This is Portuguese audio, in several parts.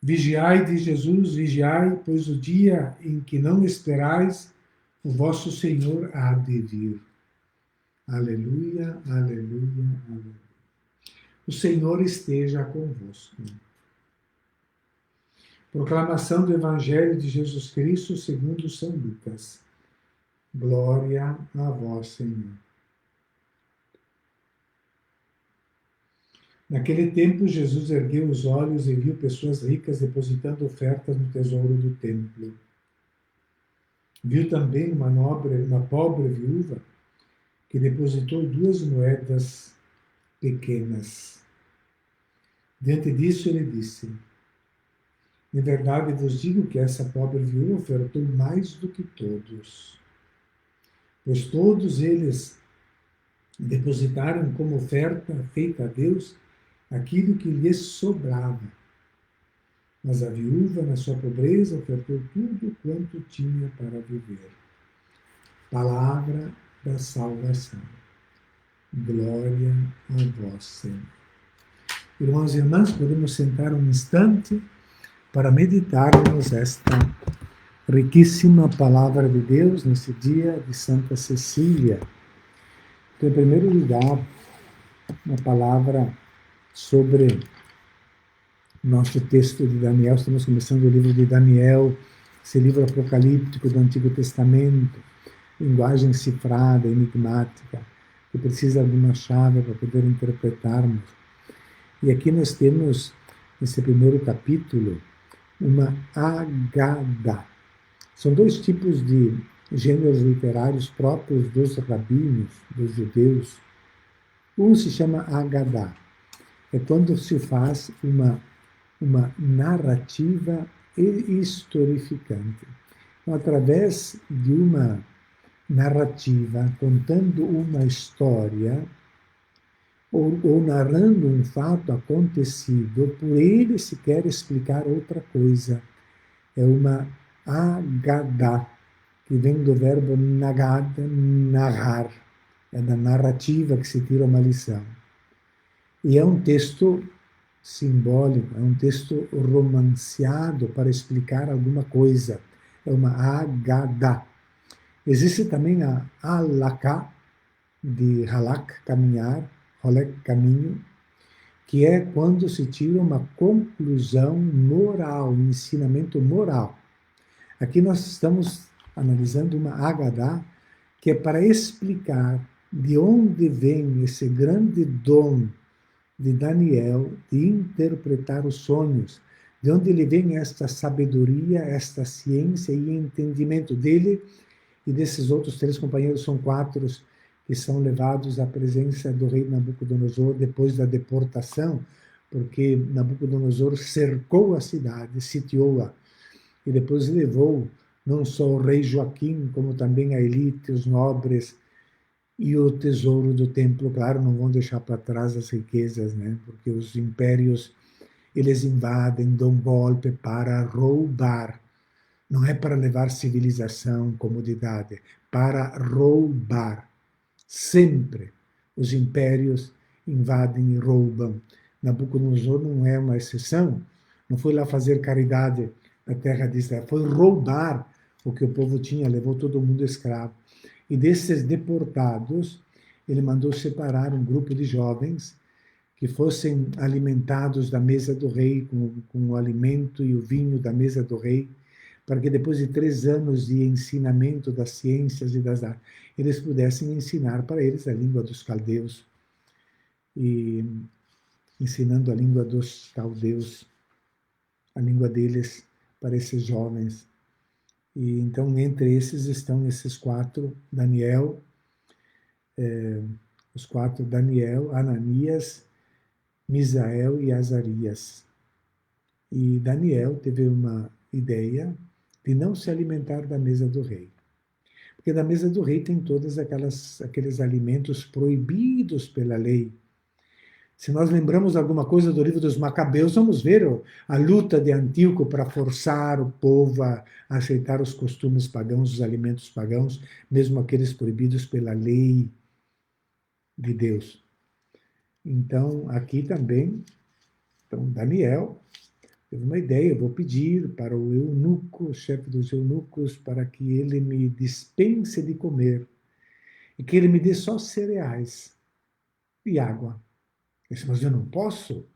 Vigiai, diz Jesus, vigiai, pois o dia em que não esperais, o vosso Senhor há de vir. Aleluia, aleluia, aleluia. O Senhor esteja convosco. Proclamação do Evangelho de Jesus Cristo segundo São Lucas. Glória a vós, Senhor. Naquele tempo, Jesus ergueu os olhos e viu pessoas ricas depositando ofertas no tesouro do templo. Viu também uma pobre viúva que depositou 2 moedas pequenas. Diante disso, ele disse: em verdade vos digo que essa pobre viúva ofertou mais do que todos, pois todos eles depositaram como oferta feita a Deus aquilo que lhes sobrava. Mas a viúva, na sua pobreza, ofertou tudo quanto tinha para viver. Palavra da salvação. Glória a vós, Senhor. Irmãos e irmãs, podemos sentar um instante para meditarmos esta riquíssima palavra de Deus nesse dia de Santa Cecília. Então, em primeiro lugar, uma palavra sobre nosso texto de Daniel. Estamos começando o livro de Daniel, esse livro apocalíptico do Antigo Testamento, linguagem cifrada, enigmática, que precisa de uma chave para poder interpretarmos. E aqui nós temos, nesse primeiro capítulo, uma Haggadah. São 2 tipos de gêneros literários próprios dos rabinos, dos judeus. Um se chama Haggadah. É quando se faz uma narrativa historificante. Então, através de uma narrativa, contando uma história, ou narrando um fato acontecido, por ele se quer explicar outra coisa. É uma Haggadah, que vem do verbo nagad, narrar. É da narrativa que se tira uma lição. E é um texto simbólico, é um texto romanceado para explicar alguma coisa. É uma Haggadah. Existe também a Halakha, de halak, caminhar, holek, caminho, que é quando se tira uma conclusão moral, um ensinamento moral. Aqui nós estamos analisando uma Haggadah, que é para explicar de onde vem esse grande dom de Daniel de interpretar os sonhos, de onde ele vem esta sabedoria, esta ciência e entendimento dele e desses outros 3 companheiros. São 4 que são levados à presença do rei Nabucodonosor depois da deportação, porque Nabucodonosor cercou a cidade, sitiou-a, e depois levou não só o rei Joaquim, como também a elite, os nobres, e o tesouro do templo. Claro, não vão deixar para trás as riquezas, né? Porque os impérios, eles invadem, dão golpe para roubar. Não é para levar civilização, comodidade, para roubar. Sempre os impérios invadem e roubam. Nabucodonosor não é uma exceção. Não foi lá fazer caridade na terra de Israel, foi roubar o que o povo tinha, levou todo mundo escravo. E desses deportados, ele mandou separar um grupo de jovens que fossem alimentados da mesa do rei, com o alimento e o vinho da mesa do rei, para que depois de 3 anos de ensinamento das ciências e das artes, eles pudessem ensinar para eles a língua dos caldeus. E ensinando a língua dos caldeus, a língua deles para esses jovens. E então, entre esses estão esses 4, Daniel, os 4, Daniel, Ananias, Misael e Azarias. E Daniel teve uma ideia de não se alimentar da mesa do rei. Porque da mesa do rei tem todos aqueles alimentos proibidos pela lei. Se nós lembramos alguma coisa do livro dos Macabeus, vamos ver a luta de Antíoco para forçar o povo a aceitar os costumes pagãos, os alimentos pagãos, mesmo aqueles proibidos pela lei de Deus. Então, aqui também, Daniel teve uma ideia, eu vou pedir para o eunuco, o chefe dos eunucos, para que ele me dispense de comer e que ele me dê só cereais e água. Eu disse, mas eu não posso,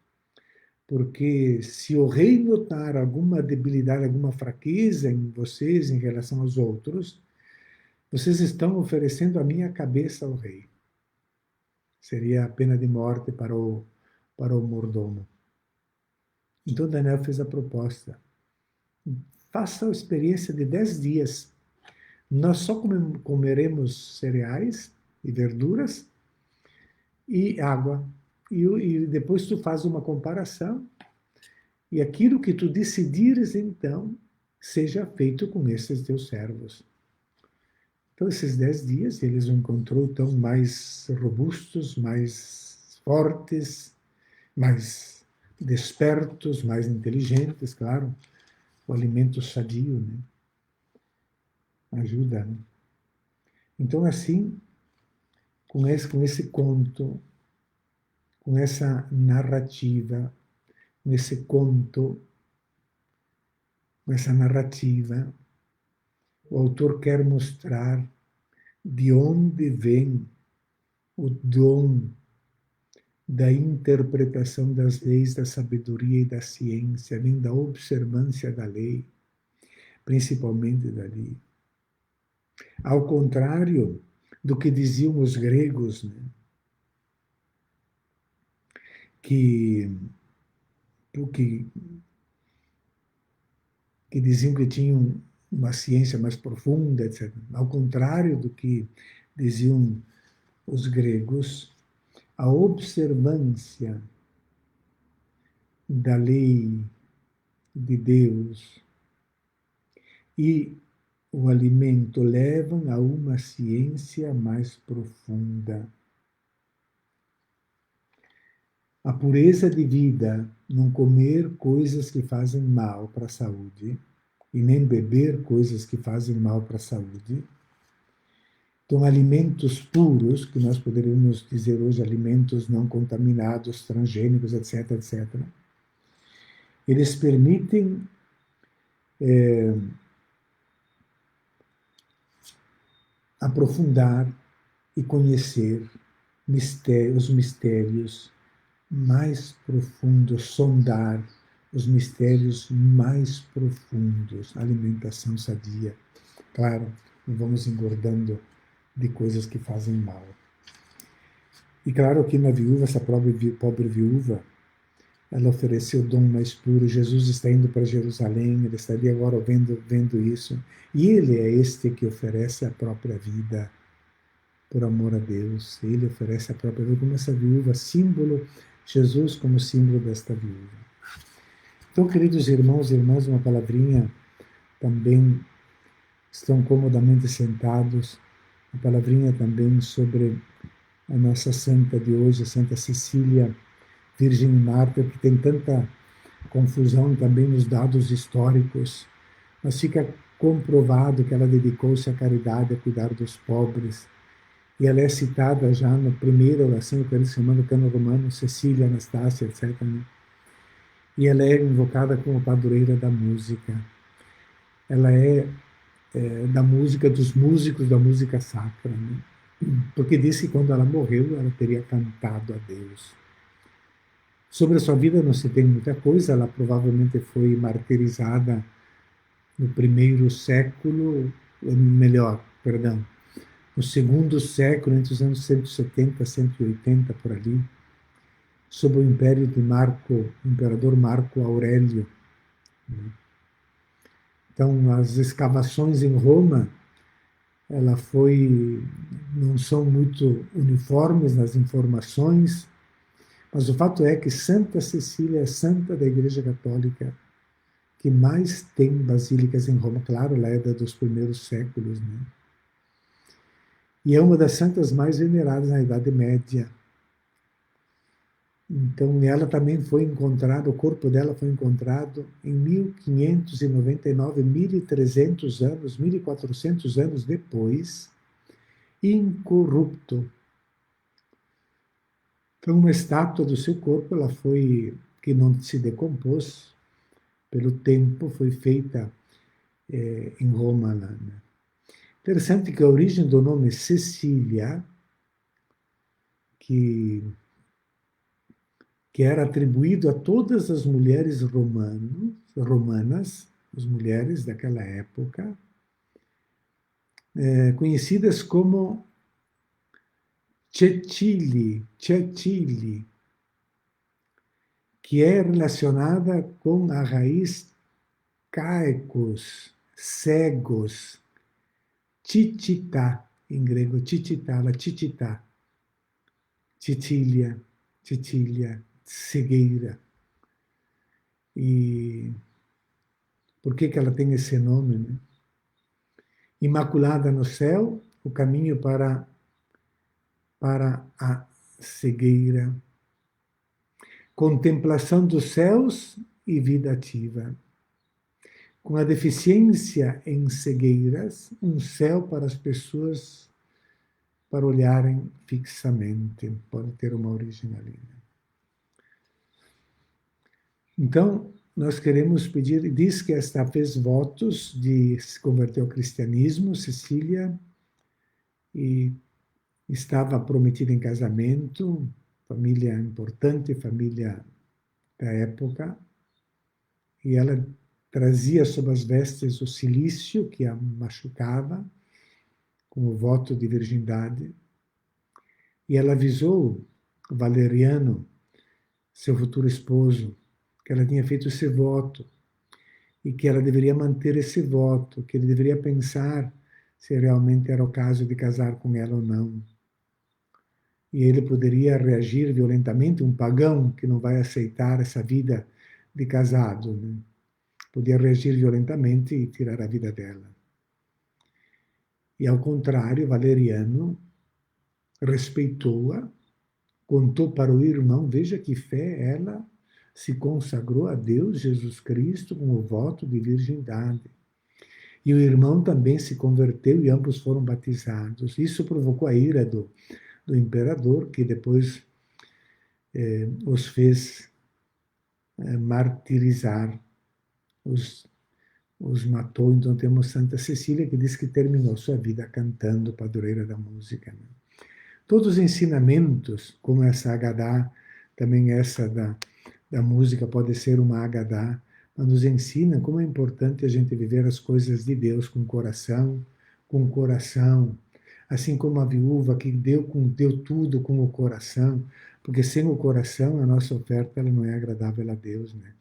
porque se o rei notar alguma debilidade, alguma fraqueza em vocês em relação aos outros, vocês estão oferecendo a minha cabeça ao rei. Seria a pena de morte para o mordomo. Então Daniel fez a proposta. Faça a experiência de 10 dias. Nós só comeremos cereais e verduras e água. E depois tu faz uma comparação e aquilo que tu decidires, então, seja feito com esses teus servos. Então, esses 10 dias, eles o encontrou tão mais robustos, mais fortes, mais despertos, mais inteligentes, claro. O alimento sadio, né? Ajuda, né? Então, assim, com esse conto, com essa narrativa, com esse conto, com essa narrativa, o autor quer mostrar de onde vem o dom da interpretação das leis da sabedoria e da ciência, vem da observância da lei, principalmente da lei. Ao contrário do que diziam os gregos, né, que, que diziam que tinham uma ciência mais profunda, etc. Ao contrário do que diziam os gregos, a observância da lei de Deus e o alimento levam a uma ciência mais profunda. A pureza de vida, não comer coisas que fazem mal para a saúde e nem beber coisas que fazem mal para a saúde. Então, alimentos puros, que nós poderíamos dizer hoje alimentos não contaminados, transgênicos, etc., etc., eles permitem aprofundar e conhecer os mistérios mais profundos, sondar os mistérios mais profundos, alimentação sadia. Claro, não vamos engordando de coisas que fazem mal. E claro que na viúva, essa pobre viúva, ela ofereceu o dom mais puro. Jesus está indo para Jerusalém, ele está ali agora vendo isso. E ele é este que oferece a própria vida por amor a Deus. Ele oferece a própria vida como essa viúva, símbolo, Jesus como símbolo desta viúva. Então, queridos irmãos e irmãs, uma palavrinha também, estão comodamente sentados, uma palavrinha também sobre a nossa santa de hoje, Santa Cecília, Virgem e Mártir, que tem tanta confusão também nos dados históricos, mas fica comprovado que ela dedicou-se à caridade, a cuidar dos pobres, e ela é citada já na primeira oração eucarística do Cânon Romano, Cecília, Anastácia, etc., né? E ela é invocada como padroeira da música. Ela é da música, dos músicos da música sacra, né? Porque disse que quando ela morreu, ela teria cantado a Deus. Sobre a sua vida não se tem muita coisa, ela provavelmente foi martirizada no primeiro século, melhor, perdão, no segundo século, entre os anos 170 e 180, por ali, sob o império de imperador Marco Aurélio. Então, as escavações em Roma, não são muito uniformes nas informações, mas o fato é que Santa Cecília é santa da Igreja Católica que mais tem basílicas em Roma. Claro, ela é dos primeiros séculos, né? E é uma das santas mais veneradas na Idade Média. Então, ela também foi encontrada, o corpo dela foi encontrado em 1599, 1300 anos, 1400 anos depois, incorrupto. Então, uma estátua do seu corpo, que não se decompôs, pelo tempo, foi feita em Roma. Lá, né? Interessante que a origem do nome Cecília, que era atribuído a todas as mulheres romanas, as mulheres daquela época, conhecidas como Cecili, que é relacionada com a raiz caecos, cegos, tititá, em grego, tititá, Cecília, cegueira. E por que ela tem esse nome? Né? Imaculada no céu, o caminho para a cegueira. Contemplação dos céus e vida ativa. Com a deficiência em cegueiras, um céu para as pessoas para olharem fixamente. Pode ter uma origem ali. Então, nós queremos pedir, diz que esta fez votos de se converter ao cristianismo, Cecília, e estava prometida em casamento, família importante, família da época, e ela trazia sob as vestes o cilício que a machucava, com o voto de virgindade, e ela avisou Valeriano, seu futuro esposo, que ela tinha feito esse voto, e que ela deveria manter esse voto, que ele deveria pensar se realmente era o caso de casar com ela ou não. E ele poderia reagir violentamente, um pagão que não vai aceitar essa vida de casado, né? Podia reagir violentamente e tirar a vida dela. E ao contrário, Valeriano respeitou-a, contou para o irmão, veja que fé, ela se consagrou a Deus, Jesus Cristo, com o voto de virgindade. E o irmão também se converteu e ambos foram batizados. Isso provocou a ira do imperador, que depois os fez martirizar, os matou. Então temos Santa Cecília, que diz que terminou sua vida cantando, padroeira da música. Né? Todos os ensinamentos, como essa Agadá, também essa da música pode ser uma Agadá, mas nos ensina como é importante a gente viver as coisas de Deus com coração, assim como a viúva que deu tudo com o coração, porque sem o coração a nossa oferta ela não é agradável a Deus, né?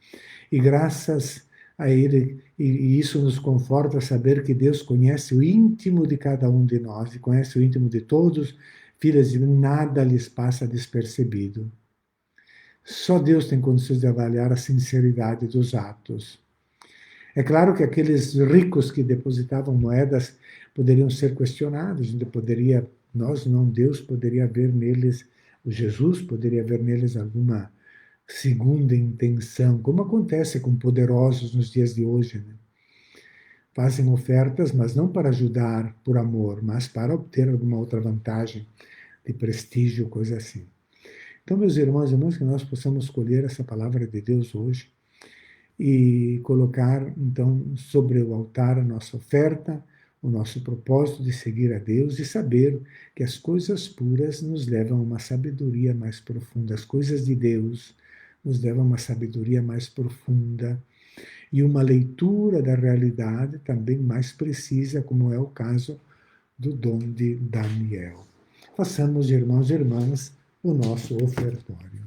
E graças a Ele, e isso nos conforta saber que Deus conhece o íntimo de cada um de nós, e conhece o íntimo de todos, filhas, e nada lhes passa despercebido. Só Deus tem condições de avaliar a sinceridade dos atos. É claro que aqueles ricos que depositavam moedas poderiam ser questionados, nós não, Deus poderia ver neles, o Jesus poderia ver neles alguma segunda intenção, como acontece com poderosos nos dias de hoje. Né? Fazem ofertas, mas não para ajudar por amor, mas para obter alguma outra vantagem de prestígio, coisa assim. Então, meus irmãos e irmãs, que nós possamos escolher essa palavra de Deus hoje e colocar, então, sobre o altar a nossa oferta, o nosso propósito de seguir a Deus e saber que as coisas puras nos levam a uma sabedoria mais profunda. As coisas de Deus nos levam a uma sabedoria mais profunda e uma leitura da realidade também mais precisa, como é o caso do dom de Daniel. Façamos, irmãos e irmãs, o nosso ofertório.